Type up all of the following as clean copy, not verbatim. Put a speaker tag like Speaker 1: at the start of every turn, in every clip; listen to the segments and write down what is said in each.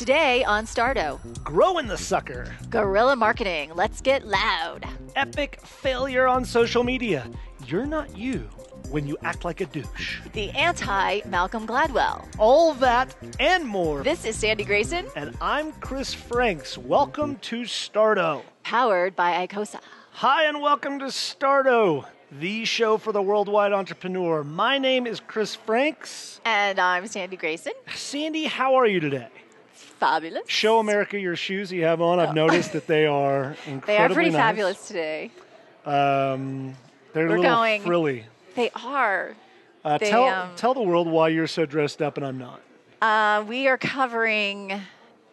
Speaker 1: Today on Starto,
Speaker 2: Growing the sucker.
Speaker 1: guerrilla marketing. Let's get loud.
Speaker 2: Epic failure on social media. You're not you when you act like a douche.
Speaker 1: The anti-Malcolm Gladwell.
Speaker 2: All that and more.
Speaker 1: This is Sandy Grayson,
Speaker 2: And I'm Chris Franks. Welcome to Starto.
Speaker 1: powered by Icosa.
Speaker 2: Hi, and welcome to Starto, the show for the worldwide entrepreneur. My name is Chris Franks.
Speaker 1: And I'm Sandy Grayson.
Speaker 2: Sandy, how are you today?
Speaker 1: Fabulous.
Speaker 2: Show America your shoes you have on. I've noticed that they are incredibly
Speaker 1: They are pretty
Speaker 2: nice.
Speaker 1: fabulous today.
Speaker 2: They're a little
Speaker 1: going-
Speaker 2: frilly.
Speaker 1: They are.
Speaker 2: Tell the world why you're so dressed up and I'm not.
Speaker 1: We are covering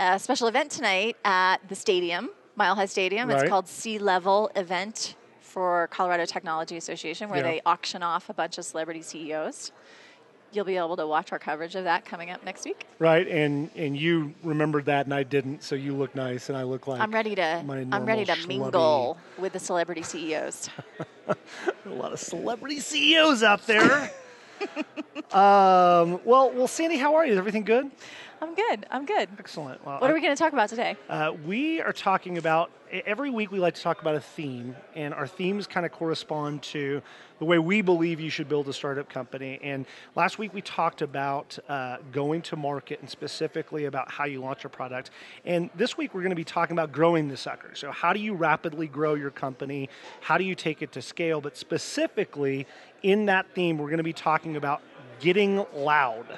Speaker 1: a special event tonight at the stadium, Mile High Stadium.
Speaker 2: Right.
Speaker 1: It's called Sea Level Event for Colorado Technology Association, where
Speaker 2: Yeah.
Speaker 1: they auction off a bunch of celebrity CEOs. You'll be able to watch our coverage of that coming up next week.
Speaker 2: Right, and you remembered that and I didn't, so you look nice and I look like
Speaker 1: I'm ready to
Speaker 2: schlubby-
Speaker 1: mingle with the celebrity CEOs.
Speaker 2: A lot of celebrity CEOs out there. Well, Sandy, how are you? Is everything good?
Speaker 1: I'm good.
Speaker 2: Excellent. Well,
Speaker 1: What are we going to talk about today?
Speaker 2: We are talking about, every week we like to talk about a theme, and our themes kind of correspond to the way we believe you should build a startup company. And last week we talked about going to market and specifically about how you launch a product. And this week we're going to be talking about growing the sucker. So how do you rapidly grow your company? How do you take it to scale? But specifically in that theme, we're going to be talking about getting loud.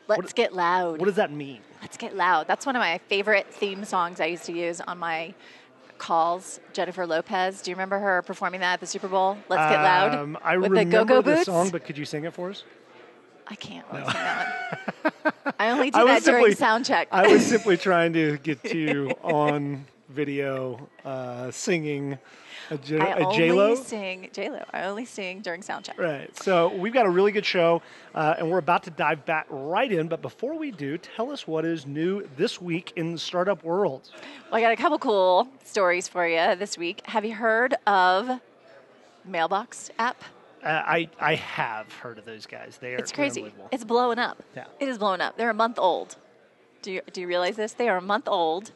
Speaker 1: Let's get loud.
Speaker 2: What does that mean?
Speaker 1: Let's get loud. That's one of my favorite theme songs I used to use on my calls. Jennifer Lopez. Do you remember her performing that at the Super Bowl? Let's get loud.
Speaker 2: I
Speaker 1: with
Speaker 2: remember
Speaker 1: the go-go
Speaker 2: the
Speaker 1: boots.
Speaker 2: song, but could you sing it for us?
Speaker 1: I can't really sing that one. I only do
Speaker 2: I was
Speaker 1: that during
Speaker 2: simply-
Speaker 1: sound check.
Speaker 2: I was simply trying to get you on video singing a J-Lo.
Speaker 1: I only sing during sound check.
Speaker 2: Right. So we've got a really good show, and we're about to dive back right in. But before we do, tell us what is new this week in the startup world.
Speaker 1: Well, I got a couple cool stories for you this week. Have you heard of Mailbox app?
Speaker 2: I have heard of those guys.
Speaker 1: It's crazy.
Speaker 2: unbelievable.
Speaker 1: It's blowing up.
Speaker 2: Yeah.
Speaker 1: It is blowing up. They're a month old. Do you realize this? They are a month old.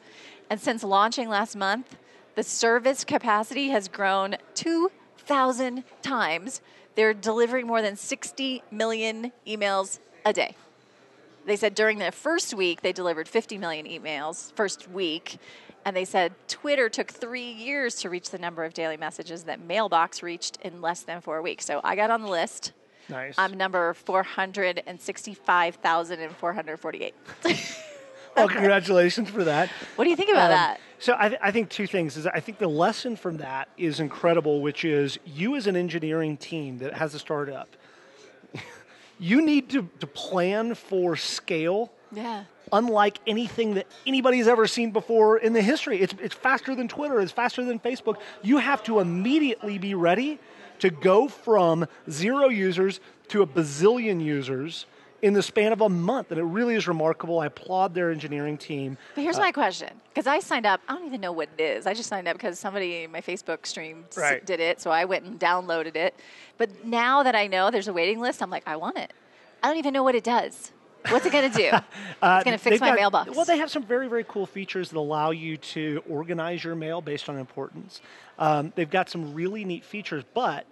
Speaker 1: And since launching last month, the service capacity has grown 2,000 times. They're delivering more than 60 million emails a day. They said during their first week, they delivered 50 million emails, first week. And they said Twitter took 3 years to reach the number of daily messages that Mailbox reached in less than 4 weeks. So I got on the list.
Speaker 2: Nice.
Speaker 1: I'm number 465,448.
Speaker 2: Well, congratulations for that.
Speaker 1: What do you think about that?
Speaker 2: So I think two things. I think the lesson from that is incredible, which is you as an engineering team that has a startup, you need to plan for scale.
Speaker 1: Yeah.
Speaker 2: Unlike anything that anybody's ever seen before in the history. It's faster than Twitter. It's faster than Facebook. You have to immediately be ready to go from 0 users to a bazillion users in the span of a month. And it really is remarkable. I applaud their engineering team.
Speaker 1: But here's my question. Because I signed up, I don't even know what it is. I just signed up because somebody in my Facebook stream
Speaker 2: Right.
Speaker 1: did it, so I went and downloaded it. But now that I know there's a waiting list, I'm like, I want it. I don't even know what it does. What's it going to do? It's going to fix
Speaker 2: They've
Speaker 1: my
Speaker 2: got-
Speaker 1: mailbox.
Speaker 2: Well, they have some very, very cool features that allow you to organize your mail based on importance. They've got some really neat features, but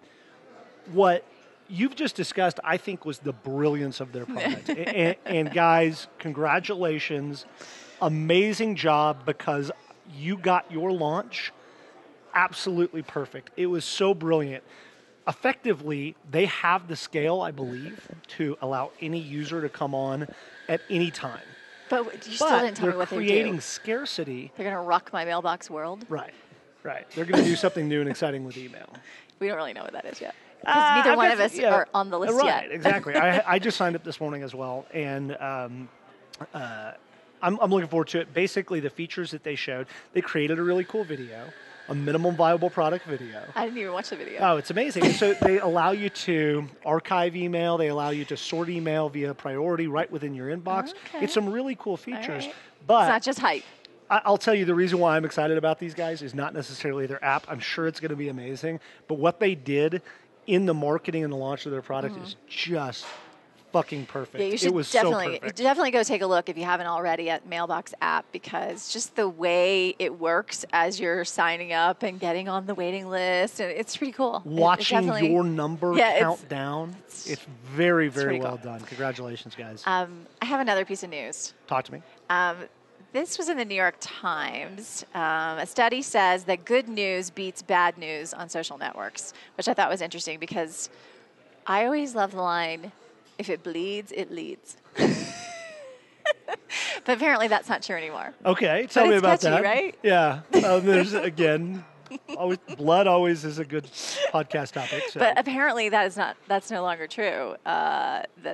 Speaker 2: what you've just discussed, I think, was the brilliance of their product. and guys, congratulations. Amazing job, because you got your launch absolutely perfect. It was so brilliant. Effectively, they have the scale, I believe, to allow any user to come on at any time.
Speaker 1: But you still didn't tell me what
Speaker 2: they're
Speaker 1: they
Speaker 2: creating
Speaker 1: do.
Speaker 2: scarcity.
Speaker 1: They're going to rock my mailbox world.
Speaker 2: Right. They're going to do something new and exciting with email.
Speaker 1: We don't really know what that is yet. Because neither one of us are on the list yet.
Speaker 2: Right, exactly. I just signed up this morning as well, and I'm looking forward to it. Basically, the features that they showed, they created a really cool video, a minimum viable product video.
Speaker 1: I didn't even watch the video.
Speaker 2: Oh, it's amazing. So they allow you to archive email. They allow you to sort email via priority right within your inbox.
Speaker 1: Okay.
Speaker 2: It's some really cool features.
Speaker 1: Right.
Speaker 2: But
Speaker 1: It's not just hype.
Speaker 2: I'll tell you the reason why I'm excited about these guys is not necessarily their app. I'm sure it's going to be amazing. But what they did in the marketing and the launch of their product is just fucking perfect.
Speaker 1: Yeah, you should
Speaker 2: it was
Speaker 1: definitely
Speaker 2: so perfect.
Speaker 1: definitely go take a look if you haven't already at Mailbox app, because just the way it works as you're signing up and getting on the waiting list, and it's pretty cool.
Speaker 2: Watching your number count down, it's very, very well done. Congratulations, guys.
Speaker 1: I have another piece of news.
Speaker 2: Talk to me.
Speaker 1: This was in the New York Times. A study says that good news beats bad news on social networks, which I thought was interesting because I always love the line, if it bleeds, it leads. But apparently that's not true anymore.
Speaker 2: Okay, tell me about
Speaker 1: catchy,
Speaker 2: that.
Speaker 1: Right?
Speaker 2: Yeah. There's, again, blood always is a good podcast topic. So.
Speaker 1: But apparently that's no longer true.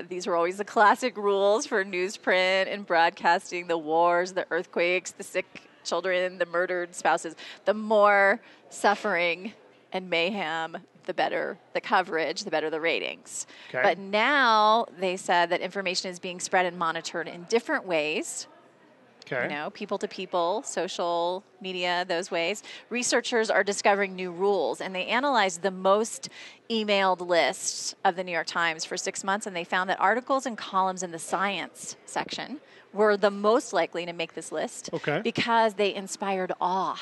Speaker 1: These were always the classic rules for newsprint and broadcasting: the wars, the earthquakes, the sick children, the murdered spouses. The more suffering and mayhem, the better the coverage, the better the ratings.
Speaker 2: Okay.
Speaker 1: But now they said that information is being spread and monitored in different ways.
Speaker 2: Okay.
Speaker 1: You know, people to people, social media, those ways. Researchers are discovering new rules, and they analyzed the most emailed lists of the New York Times for 6 months, and they found that articles and columns in the science section were the most likely to make this list because they inspired awe.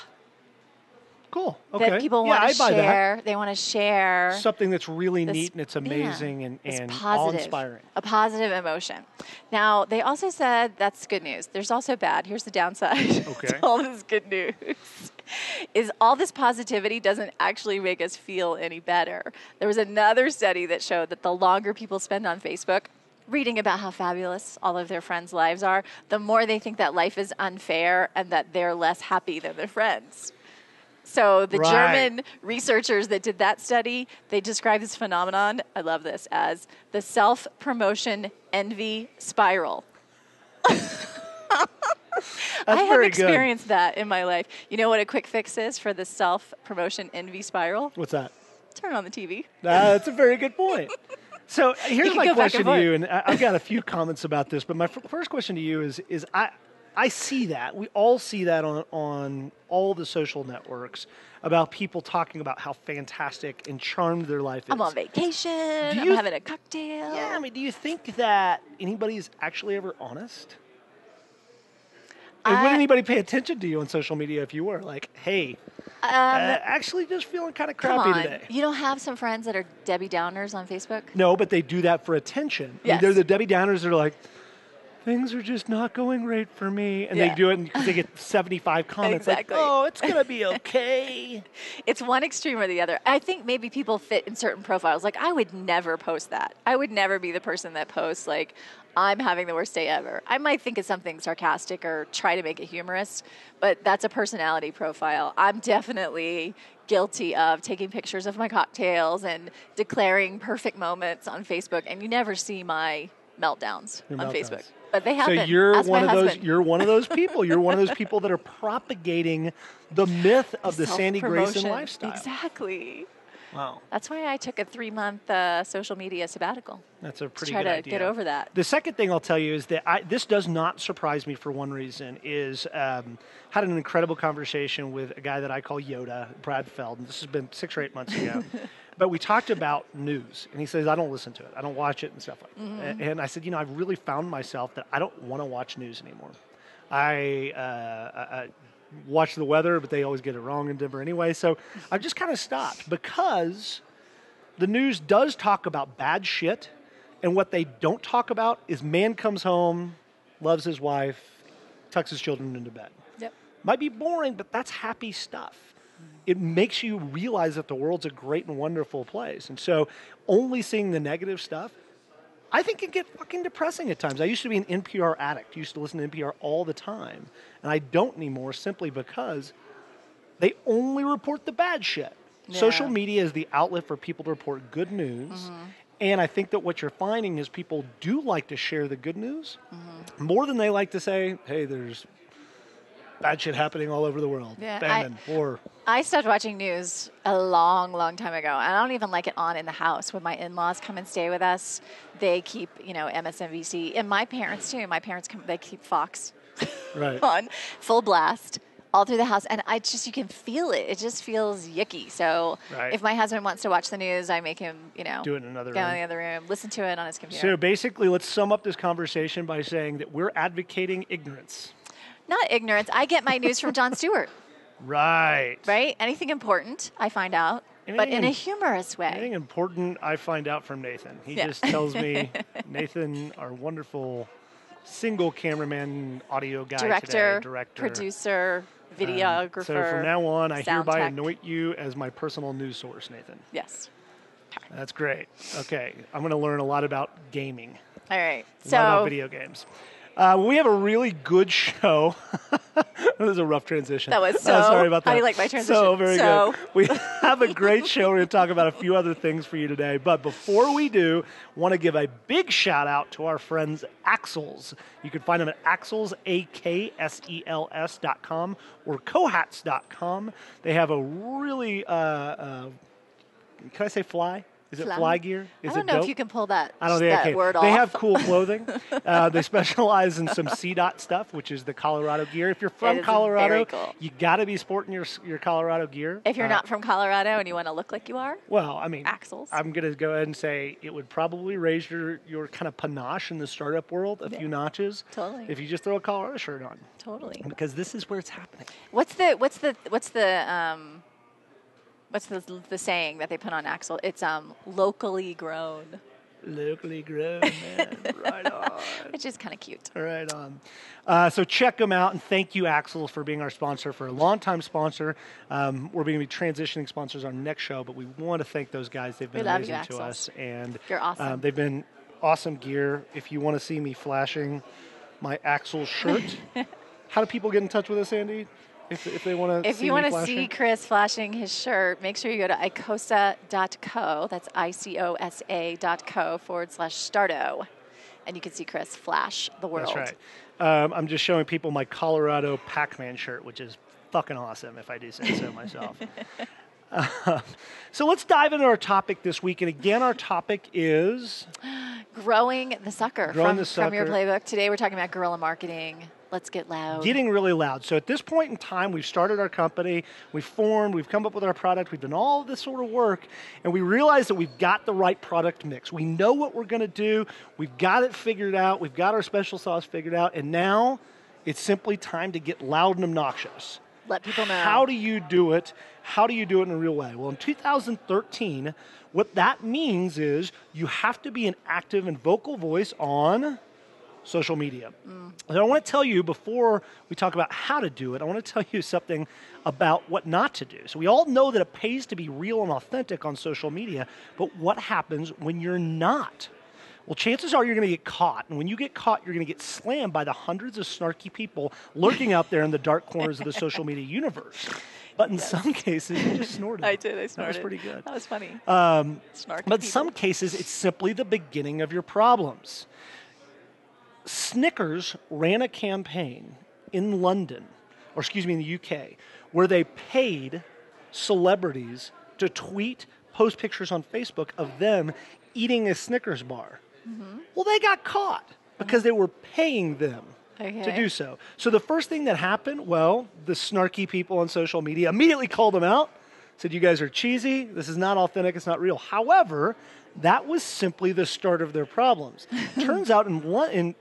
Speaker 2: Cool. Okay.
Speaker 1: That people want to share. They want to share
Speaker 2: something that's really neat and it's amazing and awe-inspiring.
Speaker 1: A positive emotion. Now, they also said that's good news. There's also bad. Here's the downside to all this good news. Is all this positivity doesn't actually make us feel any better. There was another study that showed that the longer people spend on Facebook reading about how fabulous all of their friends' lives are, the more they think that life is unfair and that they're less happy than their friends. So the German researchers that did that study, they describe this phenomenon, I love this, as the self-promotion envy spiral. I have experienced that in my life. You know what a quick fix is for the self-promotion envy spiral?
Speaker 2: What's that?
Speaker 1: Turn on the TV.
Speaker 2: That's a very good point. So here's my question to you, and I've got a few comments about this, but my first question to you is I see that. We all see that on all the social networks about people talking about how fantastic and charmed their life is.
Speaker 1: I'm on vacation. I'm having a cocktail.
Speaker 2: Yeah, I mean, do you think that anybody's actually ever honest? And would anybody pay attention to you on social media if you were like, hey, actually just feeling kind of crappy today?
Speaker 1: You don't have some friends that are Debbie Downers on Facebook?
Speaker 2: No, but they do that for attention.
Speaker 1: Yes.
Speaker 2: I mean, they're the Debbie Downers that are like, things are just not going great for me. And they do it because they get 75 comments.
Speaker 1: Exactly.
Speaker 2: Like, oh, it's going to be okay.
Speaker 1: It's one extreme or the other. I think maybe people fit in certain profiles. Like, I would never post that. I would never be the person that posts, like, I'm having the worst day ever. I might think it's something sarcastic or try to make it humorous, but that's a personality profile. I'm definitely guilty of taking pictures of my cocktails and declaring perfect moments on Facebook, and you never see my meltdowns on Facebook. But they happen.
Speaker 2: So you're one of those. You're one of those people. You're one of those people that are propagating the myth of the Sandy Grayson lifestyle.
Speaker 1: Exactly.
Speaker 2: Wow.
Speaker 1: That's why I took a 3-month social media sabbatical.
Speaker 2: That's a pretty
Speaker 1: good idea.
Speaker 2: To try to
Speaker 1: get over that.
Speaker 2: The second thing I'll tell you is that this does not surprise me for one reason. Is had an incredible conversation with a guy that I call Yoda, Brad Feld. And this has been 6 or 8 months ago. But we talked about news, and he says, I don't listen to it. I don't watch it and stuff like that. And I said, I've really found myself that I don't want to watch news anymore. I watch the weather, but they always get it wrong in Denver anyway. So I've just kind of stopped because the news does talk about bad shit, and what they don't talk about is man comes home, loves his wife, tucks his children into bed.
Speaker 1: Yep.
Speaker 2: Might be boring, but that's happy stuff. It makes you realize that the world's a great and wonderful place. And so only seeing the negative stuff, I think can get fucking depressing at times. I used to be an NPR addict. I used to listen to NPR all the time. And I don't anymore simply because they only report the bad shit. Yeah. Social media is the outlet for people to report good news. And I think that what you're finding is people do like to share the good news more than they like to say, hey, there's bad shit happening all over the world.
Speaker 1: Yeah,
Speaker 2: famine, war.
Speaker 1: I stopped watching news a long, long time ago. I don't even like it on in the house. When my in-laws come and stay with us, they keep, MSNBC. And my parents, too. My parents, they keep Fox on full blast all through the house, and you can feel it. It just feels yucky. So
Speaker 2: Right.
Speaker 1: if my husband wants to watch the news, I make him,
Speaker 2: Do it in another
Speaker 1: go
Speaker 2: room.
Speaker 1: in the other room, listen to it on his computer.
Speaker 2: So basically, let's sum up this conversation by saying that we're advocating ignorance.
Speaker 1: Not ignorance. I get my news from Jon Stewart,
Speaker 2: Right.
Speaker 1: right? Anything important, I find out, but in a humorous way.
Speaker 2: Anything important, I find out from Nathan. He just tells me, Nathan, our wonderful single cameraman, audio guy today, director,
Speaker 1: producer, videographer.
Speaker 2: So from now on, I
Speaker 1: sound
Speaker 2: hereby
Speaker 1: tech.
Speaker 2: anoint you as my personal news source, Nathan.
Speaker 1: Yes.
Speaker 2: That's great. Okay, I'm going to learn a lot about gaming.
Speaker 1: All right.
Speaker 2: A lot about video games. We have a really good show. That was a rough transition.
Speaker 1: That was
Speaker 2: sorry about that.
Speaker 1: How do you like my transition?
Speaker 2: So very good. We have a great show. We're going to talk about a few other things for you today. But before we do, want to give a big shout out to our friends Axles. You can find them at Axles, AKSELS.com or Cohats.com. They have a really, can I say fly? Is it fly gear? Is
Speaker 1: I don't
Speaker 2: it
Speaker 1: know
Speaker 2: dope?
Speaker 1: if you can pull that,
Speaker 2: I don't think I
Speaker 1: that
Speaker 2: can.
Speaker 1: word
Speaker 2: They
Speaker 1: off.
Speaker 2: have cool clothing. They specialize in some CDOT stuff, which is the Colorado gear. If you're from
Speaker 1: It is
Speaker 2: Colorado,
Speaker 1: very cool.
Speaker 2: you got to be sporting your Colorado gear.
Speaker 1: If you're not from Colorado and you want to look like you are,
Speaker 2: well, I mean,
Speaker 1: Axles.
Speaker 2: I'm going to go ahead and say it would probably raise your kind of panache in the startup world a few notches.
Speaker 1: Totally.
Speaker 2: If you just throw a Colorado shirt on.
Speaker 1: Totally.
Speaker 2: Because this is where it's happening.
Speaker 1: What's the saying that they put on Axle? It's locally grown.
Speaker 2: Locally grown, man. Right on.
Speaker 1: Which is kind of cute.
Speaker 2: Right on. So check them out, and thank you, Axel, for being our sponsor, for a long-time sponsor. We're going to be transitioning sponsors on our next show, but we want to thank those guys. They've been amazing to
Speaker 1: Axles.
Speaker 2: us, and
Speaker 1: You're awesome.
Speaker 2: They've been awesome gear. If you want to see me flashing my Axel shirt, how do people get in touch with us, Andy? If they want to,
Speaker 1: if you want to see Chris flashing his shirt, make sure you go to icosa.co. That's icosa.co/Starto, and you can see Chris flash the world.
Speaker 2: That's right. I'm just showing people my Colorado Pac-Man shirt, which is fucking awesome, if I do say so myself. So let's dive into our topic this week, and again, our topic is
Speaker 1: growing the sucker
Speaker 2: Growing the
Speaker 1: from your
Speaker 2: sucker.
Speaker 1: playbook. Today we're talking about guerrilla marketing. Let's get loud.
Speaker 2: Getting really loud. So at this point in time, we've started our company, we've formed, we've come up with our product, we've done all of this sort of work, and we realize that we've got the right product mix. We know what we're going to do. We've got it figured out. We've got our special sauce figured out, and now it's simply time to get loud and obnoxious.
Speaker 1: Let people know.
Speaker 2: How do you do it? How do you do it in a real way? Well, in 2013, what that means is you have to be an active and vocal voice on social media. And I want to tell you, before we talk about how to do it, I want to tell you something about what not to do. So we all know that it pays to be real and authentic on social media, but what happens when you're not? Well, chances are you're going to get caught. And when you get caught, you're going to get slammed by the hundreds of snarky people lurking out there in the dark corners of the social media universe. But in some cases, you just snorted.
Speaker 1: I did. I snorted.
Speaker 2: That was pretty good.
Speaker 1: That was funny. Snarky
Speaker 2: But in
Speaker 1: people.
Speaker 2: some cases, it's simply the beginning of your problems. Snickers ran a campaign in London, or excuse me, in the UK, where they paid celebrities to tweet, post pictures on Facebook of them eating a Snickers bar. Well, they got caught because they were paying them to do so. So the first thing that happened, well, the snarky people on social media immediately called them out, said, you guys are cheesy, this is not authentic, it's not real. However, that was simply the start of their problems. Turns out in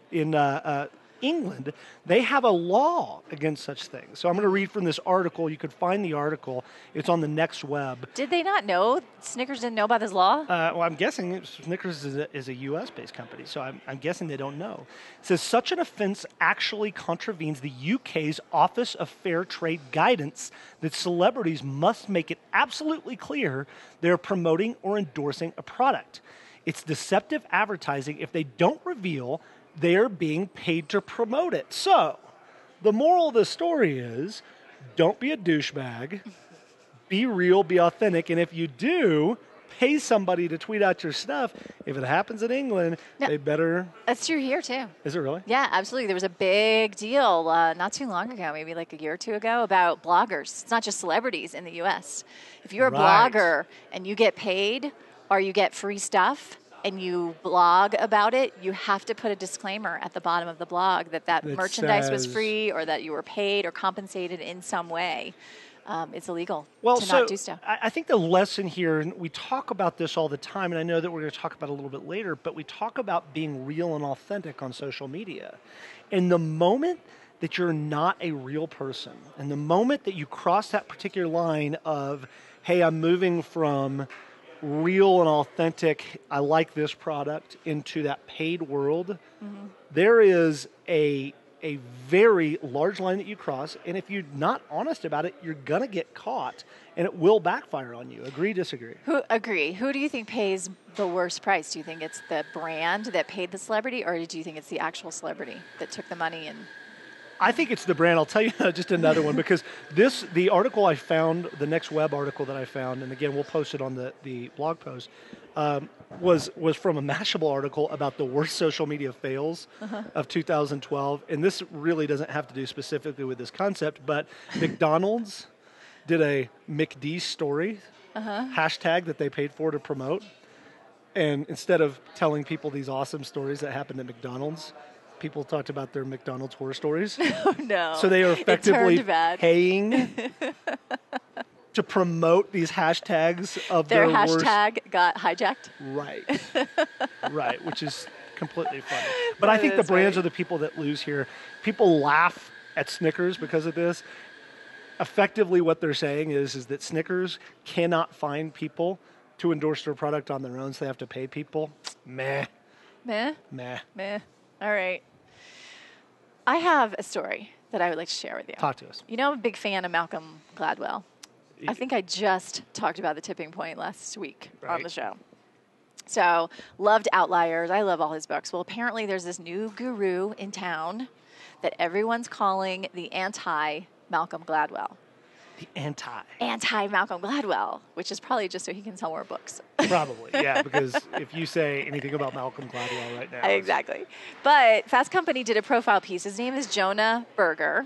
Speaker 2: England, they have a law against such things. So I'm going to read from this article. You could find the article. It's on the Next Web.
Speaker 1: Did they not know? Snickers didn't know about this law?
Speaker 2: Well, I'm guessing Snickers is a U.S.-based company, so I'm guessing they don't know. It says, such an offense actually contravenes the UK's Office of Fair Trade guidance that celebrities must make it absolutely clear they're promoting or endorsing a product. It's deceptive advertising if they don't reveal they're being paid to promote it. So, the moral of the story is, don't be a douchebag, be real, be authentic, and if you do, pay somebody to tweet out your stuff. If it happens in England, they better...
Speaker 1: That's true here, too.
Speaker 2: Is it really?
Speaker 1: Yeah, absolutely. There was a big deal not too long ago, maybe like a year or two ago, about bloggers. It's not just celebrities in the U.S. If you're a blogger and you get paid or you get free stuff, and you blog about it, you have to put a disclaimer at the bottom of the blog that merchandise was free or that you were paid or compensated in some way. It's illegal to not do so.
Speaker 2: I think the lesson here, and we talk about this all the time, and I know that we're going to talk about it a little bit later, but we talk about being real and authentic on social media. And the moment that you're not a real person, and the moment that you cross that particular line of, hey, I'm moving from real and authentic, I like this product, into that paid world, there is a very large line that you cross, and if you're not honest about it, you're going to get caught, and it will backfire on you. Agree, disagree?
Speaker 1: Agree. Who do you think pays the worst price? Do you think it's the brand that paid the celebrity, or do you think it's the actual celebrity that took the money and...
Speaker 2: I think it's the brand. I'll tell you just another one, because the article I found, the next web article that I found, and again, we'll post it on the blog post, was from a Mashable article about the worst social media fails of 2012. And this really doesn't have to do specifically with this concept, but McDonald's did a McD story hashtag that they paid for to promote. And instead of telling people these awesome stories that happened at McDonald's, people talked about their McDonald's horror stories.
Speaker 1: Oh, no.
Speaker 2: So they are effectively paying to promote these hashtags of their worst.
Speaker 1: Hashtag got hijacked.
Speaker 2: Right. Right, which is completely funny. But I think the brands are the people that lose here. People laugh at Snickers because of this. Effectively, what they're saying is that Snickers cannot find people to endorse their product on their own, so they have to pay people. Meh.
Speaker 1: Meh?
Speaker 2: Meh.
Speaker 1: Meh. All right. I have a story that I would like to share with you.
Speaker 2: Talk to us.
Speaker 1: You know, I'm a big fan of Malcolm Gladwell. I think I just talked about The Tipping Point last week on the show. So, loved Outliers. I love all his books. Well, apparently there's this new guru in town that everyone's calling the anti-Malcolm Gladwell.
Speaker 2: The
Speaker 1: Anti-Malcolm Gladwell, which is probably just so he can sell more books.
Speaker 2: Probably, yeah, because if you say anything about Malcolm Gladwell right now.
Speaker 1: Exactly. But Fast Company did a profile piece. His name is Jonah Berger.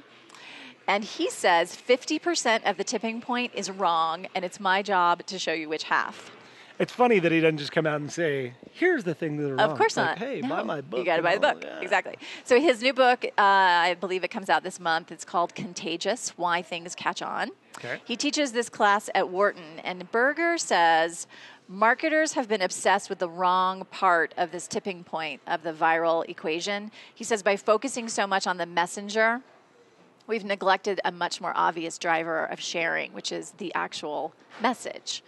Speaker 1: And he says 50% of The Tipping Point is wrong, and it's my job to show you which half.
Speaker 2: It's funny that he doesn't just come out and say, here's the thing that are wrong.
Speaker 1: Of course not.
Speaker 2: Hey, buy my book.
Speaker 1: You got to buy the book.
Speaker 2: Yeah.
Speaker 1: Exactly. So his new book, I believe it comes out this month. It's called Contagious, Why Things Catch On.
Speaker 2: Okay.
Speaker 1: He teaches this class at Wharton, and Berger says marketers have been obsessed with the wrong part of this tipping point of the viral equation. He says by focusing so much on the messenger, we've neglected a much more obvious driver of sharing, which is the actual message.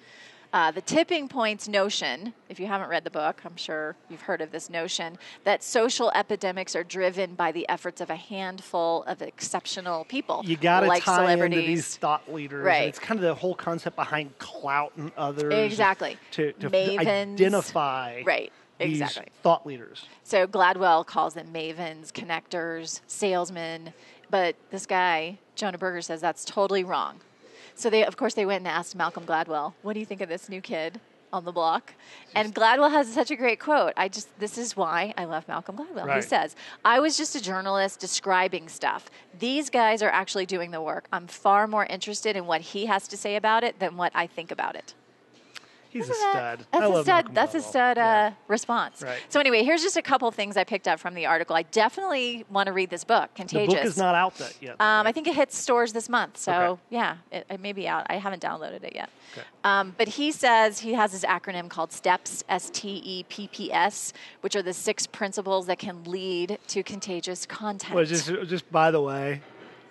Speaker 1: The tipping points notion, if you haven't read the book, I'm sure you've heard of this notion, that social epidemics are driven by the efforts of a handful of exceptional people.
Speaker 2: You got to
Speaker 1: like
Speaker 2: tie
Speaker 1: celebrities.
Speaker 2: into these thought leaders.
Speaker 1: Right.
Speaker 2: And it's kind of the whole concept behind clout and others.
Speaker 1: Exactly.
Speaker 2: To
Speaker 1: Mavens.
Speaker 2: identify these thought leaders.
Speaker 1: So Gladwell calls them mavens, connectors, salesmen. But this guy, Jonah Berger, says that's totally wrong. So they went and asked Malcolm Gladwell, what do you think of this new kid on the block? And Gladwell has such a great quote. This is why I love Malcolm Gladwell. Right. He says, I was just a journalist describing stuff. These guys are actually doing the work. I'm far more interested in what he has to say about it than what I think about it.
Speaker 2: He's a stud.
Speaker 1: That's a stud response.
Speaker 2: Right.
Speaker 1: So anyway, here's just a couple things I picked up from the article. I definitely want to read this book, Contagious.
Speaker 2: The book is not out yet. Right?
Speaker 1: I think it hits stores this month. So yeah, it may be out. I haven't downloaded it yet. Okay. But he says he has his acronym called STEPS, STEPPS, which are the 6 principles that can lead to contagious content.
Speaker 2: Well, just by the way,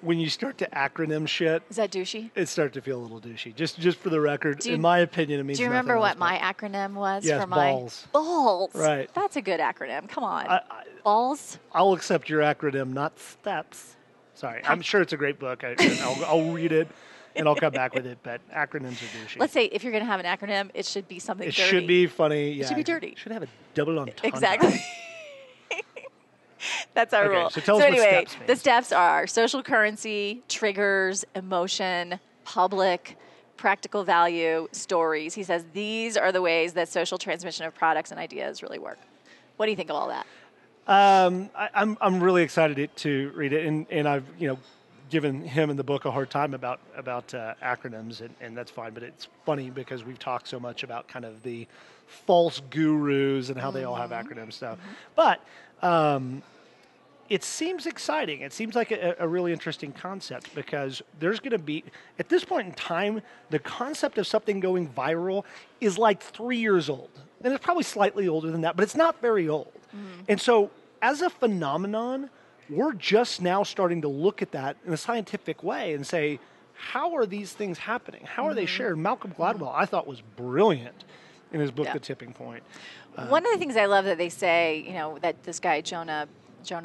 Speaker 2: when you start to acronym shit,
Speaker 1: is that douchey?
Speaker 2: It starts to feel a little douchey. Just for the record, in my opinion, it means.
Speaker 1: Do you remember what my acronym was?
Speaker 2: Yes,
Speaker 1: for my
Speaker 2: balls.
Speaker 1: Balls.
Speaker 2: Right.
Speaker 1: That's a good acronym. Come on. Balls.
Speaker 2: I'll accept your acronym, not steps. Sorry, I'm sure it's a great book. I'll read it, and I'll come back with it. But acronyms are douchey.
Speaker 1: Let's say if you're going to have an acronym, it should be something dirty.
Speaker 2: It should be funny. Yeah,
Speaker 1: it should be dirty.
Speaker 2: It should have a double entendre.
Speaker 1: Exactly. That's our rule.
Speaker 2: So tell us
Speaker 1: anyway,
Speaker 2: what steps mean.
Speaker 1: The steps are social currency, triggers, emotion, public, practical value, stories. He says these are the ways that social transmission of products and ideas really work. What do you think of all that?
Speaker 2: I'm really excited to read it, and I've given him in the book a hard time about acronyms, and that's fine. But it's funny because we've talked so much about kind of the false gurus and how they all have acronym stuff. But it seems exciting. It seems like a really interesting concept because there's going to be, at this point in time, the concept of something going viral is like 3 years old. And it's probably slightly older than that, but it's not very old. And so as a phenomenon, we're just now starting to look at that in a scientific way and say, how are these things happening? How are they shared? Malcolm Gladwell, I thought, was brilliant in his book, The Tipping Point.
Speaker 1: One of the things I love that they say, that this guy, Jonah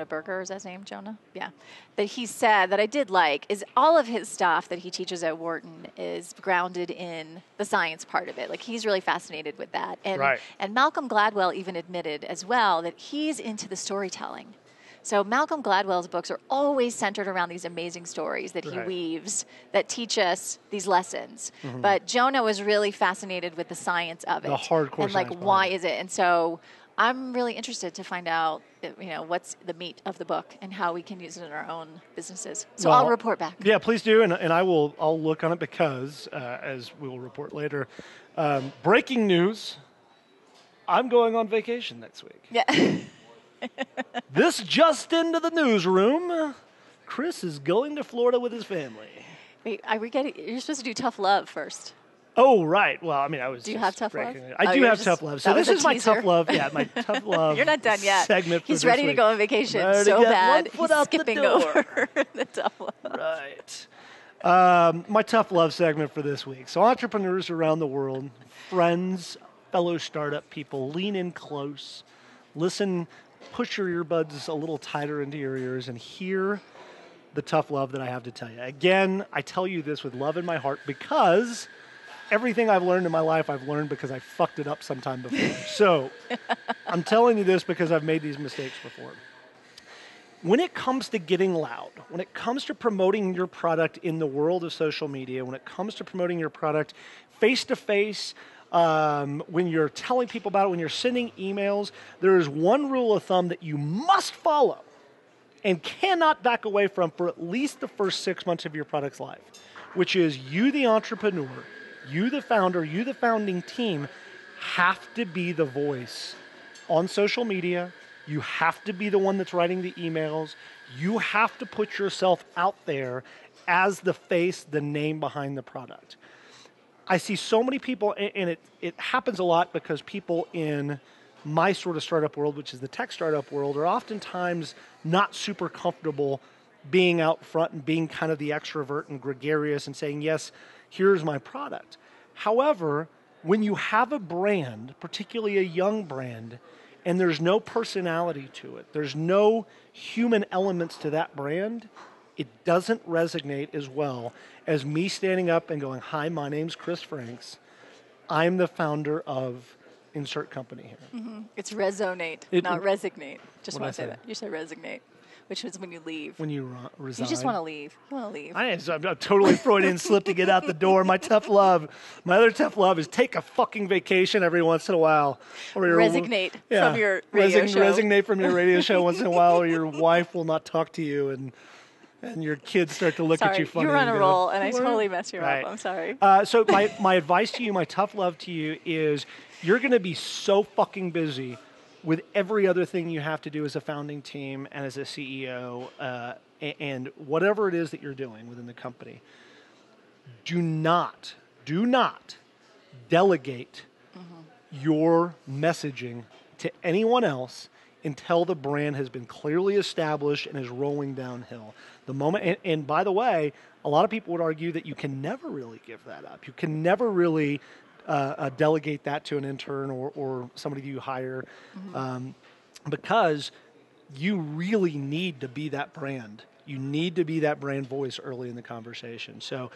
Speaker 1: Berger, is that his name? Jonah? Yeah. That he said that I did like is all of his stuff that he teaches at Wharton is grounded in the science part of it. Like he's really fascinated with that. And Malcolm Gladwell even admitted as well that he's into the storytelling. So Malcolm Gladwell's books are always centered around these amazing stories that he weaves that teach us these lessons. But Jonah was really fascinated with the science of it.
Speaker 2: The hardcore
Speaker 1: and like
Speaker 2: science
Speaker 1: why is it? And so I'm really interested to find out, what's the meat of the book and how we can use it in our own businesses. So I'll report back.
Speaker 2: Yeah, please do, and I'll look on it because, as we will report later, breaking news: I'm going on vacation next week.
Speaker 1: Yeah.
Speaker 2: This just into the newsroom. Chris is going to Florida with his family.
Speaker 1: Wait, you're supposed to do tough love first.
Speaker 2: Oh, right. Well, I mean, I was.
Speaker 1: Do you have tough love?
Speaker 2: I do have tough love. So this is my tough love. Yeah, my tough love.
Speaker 1: You're not done yet.
Speaker 2: Segment.
Speaker 1: He's ready to go on vacation so bad. He's skipping over the tough love.
Speaker 2: Right. My tough love segment for this week. So entrepreneurs around the world, friends, fellow startup people, lean in close, listen, push your earbuds a little tighter into your ears, and hear the tough love that I have to tell you. Again, I tell you this with love in my heart because everything I've learned in my life, I've learned because I fucked it up sometime before. So I'm telling you this because I've made these mistakes before. When it comes to getting loud, when it comes to promoting your product in the world of social media, when it comes to promoting your product face-to-face, when you're telling people about it, when you're sending emails, there is one rule of thumb that you must follow and cannot back away from for at least the first 6 months of your product's life, which is you, the entrepreneur, you, the founder, you, the founding team, have to be the voice on social media. You have to be the one that's writing the emails. You have to put yourself out there as the face, the name behind the product. I see so many people, and it happens a lot because people in my sort of startup world, which is the tech startup world, are oftentimes not super comfortable being out front and being kind of the extrovert and gregarious and saying, yes, here's my product. However, when you have a brand, particularly a young brand, and there's no personality to it, there's no human elements to that brand, it doesn't resonate as well as me standing up and going, hi, my name's Chris Franks. I'm the founder of insert company here.
Speaker 1: It's resonate, not resignate. Just want to say that. You said resignate, which is when you leave.
Speaker 2: When you resign.
Speaker 1: You just want to leave. You want to leave.
Speaker 2: I'm totally Freudian slip to get out the door. My other tough love is take a fucking vacation every once in a while. Or
Speaker 1: resignate from your radio show.
Speaker 2: Resignate from your radio show once in a while, or your wife will not talk to you, and your kids start to look at you funny.
Speaker 1: You're on a roll, and I totally messed you up. I'm sorry.
Speaker 2: So my advice to you, my tough love to you is you're going to be so fucking busy with every other thing you have to do as a founding team and as a CEO and whatever it is that you're doing within the company. Do not delegate your messaging to anyone else until the brand has been clearly established and is rolling downhill. The moment, and by the way, a lot of people would argue that you can never really give that up. You can never really delegate that to an intern or somebody you hire because you really need to be that brand. You need to be that brand voice early in the conversation. So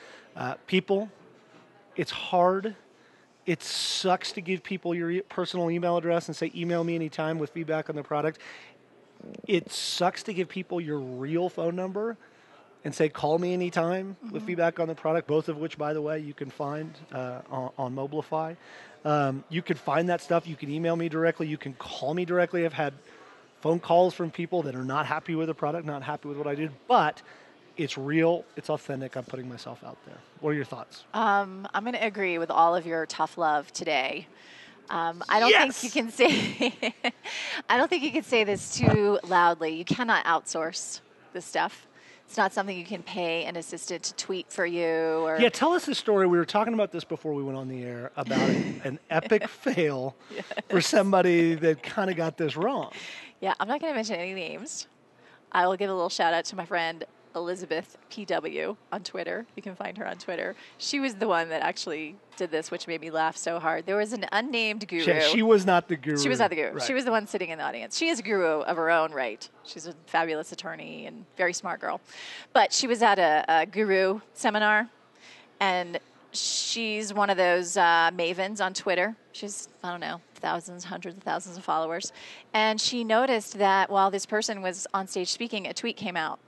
Speaker 2: people, it's hard. It sucks to give people your personal email address and say, email me anytime with feedback on the product. It sucks to give people your real phone number and say, call me anytime with feedback on the product, both of which, by the way, you can find on Mobilify. You can find that stuff. You can email me directly. You can call me directly. I've had phone calls from people that are not happy with the product, not happy with what I did, but it's real, it's authentic. I'm putting myself out there. What are your thoughts?
Speaker 1: I'm going to agree with all of your tough love today. I don't
Speaker 2: Yes!
Speaker 1: think you can say. I don't think you can say this too loudly. You cannot outsource this stuff. It's not something you can pay an assistant to tweet for you. Or
Speaker 2: Yeah, tell us the story. We were talking about this before we went on the air about an epic fail for somebody that kind of got this wrong.
Speaker 1: Yeah, I'm not going to mention any names. I will give a little shout out to my friend Elizabeth PW on Twitter. You can find her on Twitter. She was the one that actually did this, which made me laugh so hard. There was an unnamed guru.
Speaker 2: She was not the guru.
Speaker 1: She was not the guru.
Speaker 2: Right.
Speaker 1: She was the one sitting in the audience. She is a guru of her own right. She's a fabulous attorney and very smart girl. But she was at a guru seminar, and she's one of those mavens on Twitter. She's, I don't know, thousands, hundreds of thousands of followers. And she noticed that while this person was on stage speaking, a tweet came out,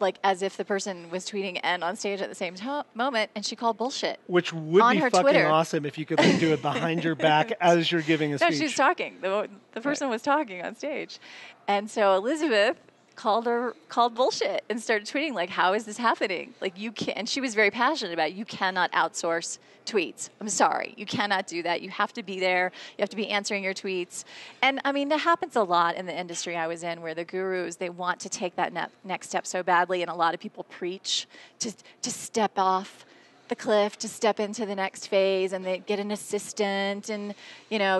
Speaker 1: like as if the person was tweeting and on stage at the same moment, and she called bullshit.
Speaker 2: Which would
Speaker 1: on
Speaker 2: be
Speaker 1: her
Speaker 2: fucking
Speaker 1: Twitter.
Speaker 2: Awesome if you could like, do it behind your back as you're giving a
Speaker 1: No,
Speaker 2: speech.
Speaker 1: she was talking. The person was talking on stage. And so Elizabeth called bullshit and started tweeting like, how is this happening? Like you can't, and she was very passionate about it. You cannot outsource tweets. I'm sorry. You cannot do that. You have to be there. You have to be answering your tweets. And I mean, that happens a lot in the industry I was in where the gurus, they want to take that next step so badly. And a lot of people preach to step off the cliff, to step into the next phase, and they get an assistant, and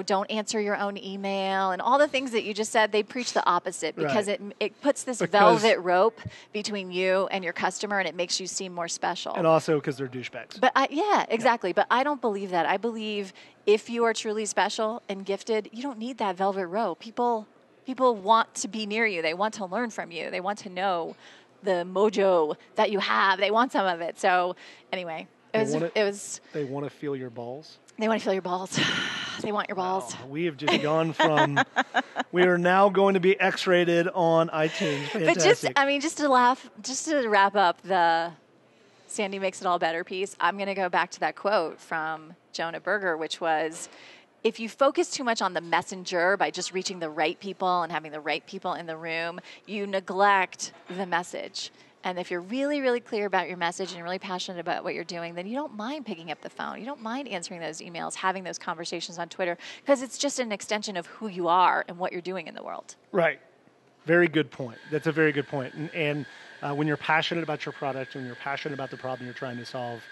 Speaker 1: don't answer your own email, and all the things that you just said. They preach the opposite because it puts this velvet rope between you and your customer, and it makes you seem more special.
Speaker 2: And also because they're douchebags.
Speaker 1: But exactly. Yeah. But I don't believe that. I believe if you are truly special and gifted, you don't need that velvet rope. People want to be near you. They want to learn from you. They want to know the mojo that you have. They want some of it. So anyway, it was.
Speaker 2: They want to feel your balls.
Speaker 1: They want to feel your balls. They want your balls.
Speaker 2: Wow. We have just gone from. We are now going to be X-rated on iTunes. Fantastic.
Speaker 1: But just to wrap up the Sandy makes it all better piece, I'm going to go back to that quote from Jonah Berger, which was, if you focus too much on the messenger by just reaching the right people and having the right people in the room, you neglect the message. And if you're really, really clear about your message and you're really passionate about what you're doing, then you don't mind picking up the phone. You don't mind answering those emails, having those conversations on Twitter, because it's just an extension of who you are and what you're doing in the world.
Speaker 2: Right. Very good point. That's a very good point. And when you're passionate about your product, when you're passionate about the problem you're trying to solve,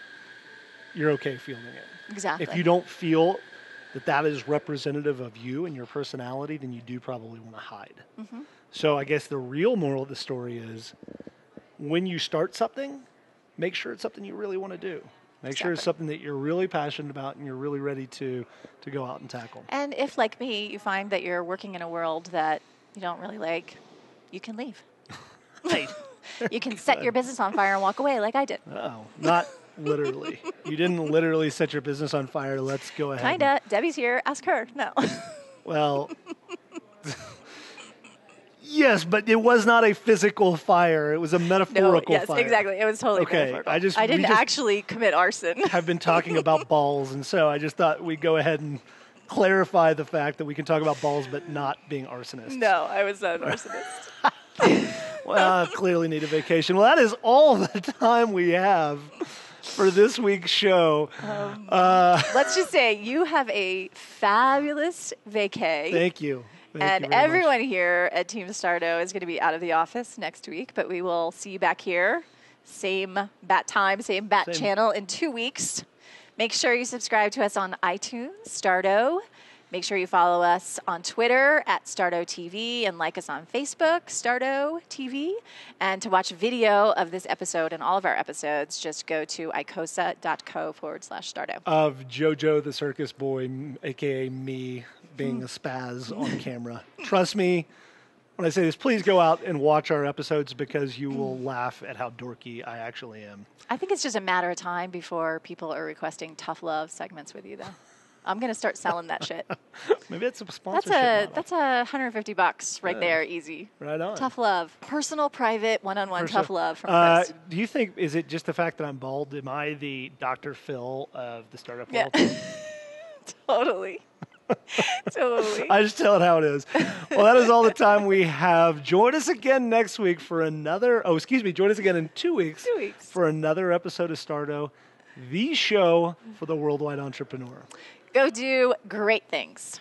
Speaker 2: you're okay fielding it.
Speaker 1: Exactly.
Speaker 2: If you don't feel that is representative of you and your personality, then you do probably want to hide. Mm-hmm. So I guess the real moral of the story is, when you start something, make sure it's something you really want to do. Make sure it's something that you're really passionate about and you're really ready to go out and tackle.
Speaker 1: And if, like me, you find that you're working in a world that you don't really like, you can leave.
Speaker 2: Right.
Speaker 1: You can set your business on fire and walk away like I did.
Speaker 2: Oh, not literally. You didn't literally set your business on fire. Let's go ahead.
Speaker 1: Kinda. Debbie's here. Ask her. No.
Speaker 2: Well... Yes, but it was not a physical fire. It was a metaphorical fire.
Speaker 1: Yes, exactly. It was totally metaphorical. I didn't actually commit arson.
Speaker 2: Have been talking about balls, and so I just thought we'd go ahead and clarify the fact that we can talk about balls but not being arsonists.
Speaker 1: No, I was not an arsonist.
Speaker 2: Well, I clearly need a vacation. Well, that is all the time we have for this week's show.
Speaker 1: Let's just say you have a fabulous vacay.
Speaker 2: Thank you.
Speaker 1: And everyone here at Team Starto is going to be out of the office next week, but we will see you back here. Same bat time, same channel in 2 weeks. Make sure you subscribe to us on iTunes, Starto. Make sure you follow us on Twitter at Starto TV and like us on Facebook, Starto TV. And to watch video of this episode and all of our episodes, just go to icosa.co/Starto.
Speaker 2: Of JoJo the Circus Boy, a.k.a. me, being a spaz on camera. Trust me, when I say this, please go out and watch our episodes because you will laugh at how dorky I actually am.
Speaker 1: I think it's just a matter of time before people are requesting tough love segments with you, though. I'm going to start selling that shit.
Speaker 2: Maybe it's a sponsorship model.
Speaker 1: That's $150 right there, easy.
Speaker 2: Right on.
Speaker 1: Tough love. Personal, private, one-on-one tough love from Chris.
Speaker 2: Do you think, is it just the fact that I'm bald? Am I the Dr. Phil of the startup world?
Speaker 1: Totally. Totally.
Speaker 2: I just tell it how it is. Well, that is all the time we have. Join us again next week for another, join us again in 2 weeks.
Speaker 1: 2 weeks.
Speaker 2: For another episode of Starto, the show for the worldwide entrepreneur.
Speaker 1: Go do great things.